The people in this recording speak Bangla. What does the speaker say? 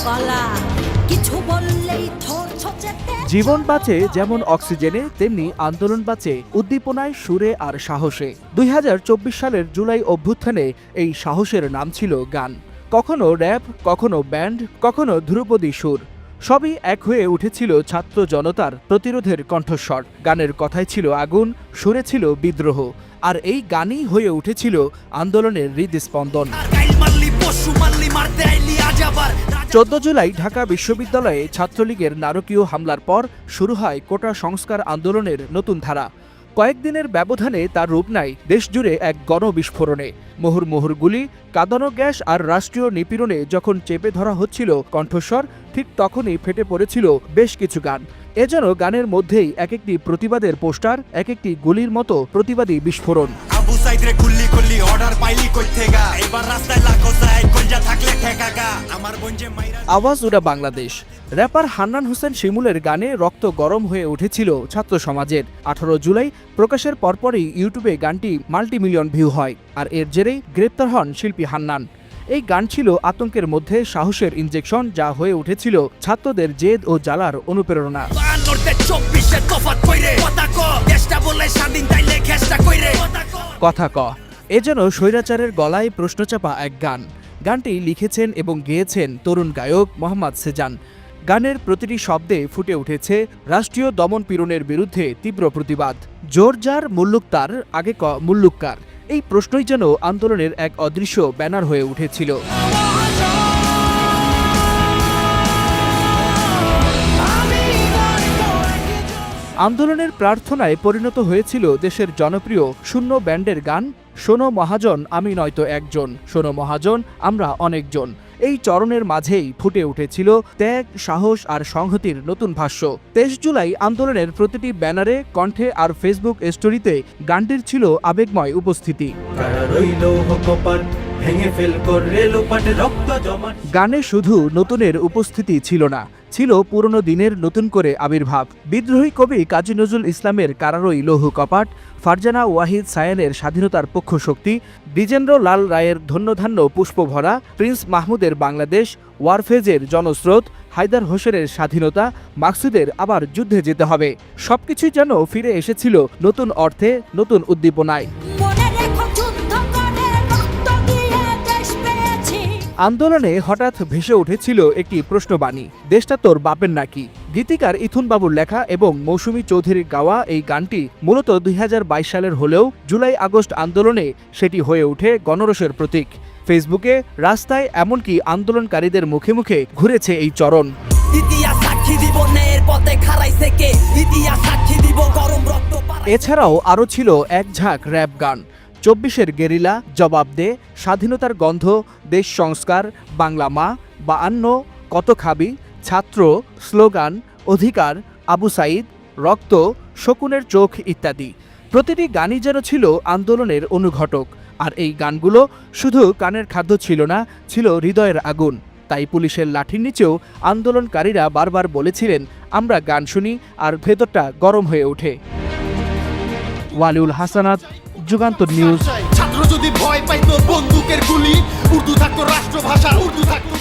গলা কিছু বললেই থর ছচে জীবন বাঁচে যেমন অক্সিজেনে, তেমনি আন্দোলন বাঁচে উদ্দীপনায়, সুরে আর সাহসে। ২০২৪ সালের জুলাই অভ্যুত্থানে এই সাহসের নাম ছিল গান। কখনো র্যাপ, কখনো ব্যান্ড, কখনো ধ্রুপদী সুর, সবই এক হয়ে উঠেছিল ছাত্র জনতার প্রতিরোধের কণ্ঠস্বর। গানের কথায় ছিল আগুন, সুরে ছিল বিদ্রোহ, আর এই গানই হয়ে উঠেছিল আন্দোলনের হৃদস্পন্দন। ১৪ জুলাই ঢাকা বিশ্ববিদ্যালয়ে ছাত্রলীগের নারকীয় হামলার পর শুরু হয় কোটা সংস্কার আন্দোলনের নতুন ধারা। কয়েকদিনের ব্যবধানে তার রূপ নেয় দেশজুড়ে এক গণবিস্ফোরণে। মুহুর্মুহুর গুলি, কাঁদানো গ্যাস আর রাষ্ট্রীয় নিপীড়নে যখন চেপে ধরা হচ্ছিল কণ্ঠস্বর, ঠিক তখনই ফেটে পড়েছিল বেশ কিছু গান। এ যেন গানের মধ্যেই এক একটি প্রতিবাদের পোস্টার, এক একটি গুলির মতো প্রতিবাদী বিস্ফোরণ। আওয়াজ উড়া বাংলাদেশ। র্যাপার হান্নান হোসেন শিমুলের গানে রক্ত গরম হয়ে উঠেছিল ছাত্র সমাজের। ১৮ জুলাই প্রকাশের পরপরই ইউটিউবে গানটি মাল্টিমিলিয়ন ভিউ হয়, আর এর জেরেই গ্রেপ্তার হন শিল্পী হান্নান। এই গান ছিল আতঙ্কের মধ্যে সাহসের ইনজেকশন, যা হয়ে উঠেছিল ছাত্রদের জেদ ও জ্বালার অনুপ্রেরণা। কথা ক, এ যেন স্বৈরাচারের গলায় প্রশ্নচাপা এক গান। গানটি লিখেছেন এবং গেয়েছেন তরুণ গায়ক মোহাম্মদ সেজান। গানের প্রতিটি শব্দে ফুটে উঠেছে রাষ্ট্রীয় দমন পীড়নের বিরুদ্ধে তীব্র প্রতিবাদ। জোর যার মুল্লুক তার, আগে ক মুল্লুককার, এই প্রশ্নই যেন আন্দোলনের এক অদৃশ্য ব্যানার হয়ে উঠেছিল। আন্দোলনের প্রার্থনায় পরিণত হয়েছিল দেশের জনপ্রিয় শূন্য ব্যান্ডের গান শোনো মহাজন আমি নয়তো একজন, শোনো মহাজন আমরা অনেকজন। এই চরণের মাঝেই ফুটে উঠেছিল ত্যাগ, সাহস আর সংহতির নতুন ভাষ্য। ২৩ জুলাই আন্দোলনের প্রতিটি ব্যানারে, কণ্ঠে আর ফেসবুক স্টোরিতে গানটির ছিল আবেগময় উপস্থিতি। গানে শুধু নতুনের উপস্থিতি ছিল না, ছিল পুরনো দিনের নতুন করে আবির্ভাব। বিদ্রোহী কবি কাজী নজরুল ইসলামের কারারই লৌহ কপাট, ফারজানা ওয়াহিদ সায়ানের স্বাধীনতার পক্ষ শক্তি, দ্বিজেন্দ্র লাল রায়ের ধন্যধান্য পুষ্পভরা, প্রিন্স মাহমুদের বাংলাদেশ, ওয়ারফেজের জনস্রোত, হায়দার হোসেনের স্বাধীনতা, মাকসুদের আবার যুদ্ধে যেতে হবে, সবকিছুই যেন ফিরে এসেছিল নতুন অর্থে, নতুন উদ্দীপনায়। আন্দোলনে হঠাৎ ভেসে উঠেছিল একটি প্রশ্নবাণী, দেশটা তোর বাপের নাকি। গীতিকার ইথুন বাবুর লেখা এবং মৌসুমী চৌধুরীর গাওয়া এই গানটি মূলত ২০২২ সালের হলেও জুলাই আগস্ট আন্দোলনে সেটি হয়ে ওঠে গণরোষের প্রতীক। ফেসবুকে, রাস্তায়, এমনকি আন্দোলনকারীদের মুখে মুখে ঘুরেছে এই চরণ। এছাড়াও আরও ছিল এক ঝাঁক র্যাপ গান, ২৪-এর গেরিলা, জবাব দে, স্বাধীনতার গন্ধ, দেশ সংস্কার, বাংলা মা, ৫২, কত খাবি, ছাত্র, স্লোগান, অধিকার, আবু সাইদ, রক্ত, শকুনের চোখ ইত্যাদি। প্রতিটি গানই যেন ছিল আন্দোলনের অনুঘটক। আর এই গানগুলো শুধু কানের খাদ্য ছিল না, ছিল হৃদয়ের আগুন। তাই পুলিশের লাঠির নিচেও আন্দোলনকারীরা বারবার বলেছিলেন, আমরা গান শুনি আর ভেতরটা গরম হয়ে ওঠে। ওয়ালিউল হাসানাত, যুগান্তর নিউজ। ছাত্র যদি ভয় পাইতো বন্দুকের গুলি, উর্দু থাকতো রাষ্ট্রভাষা, উর্দু থাকতো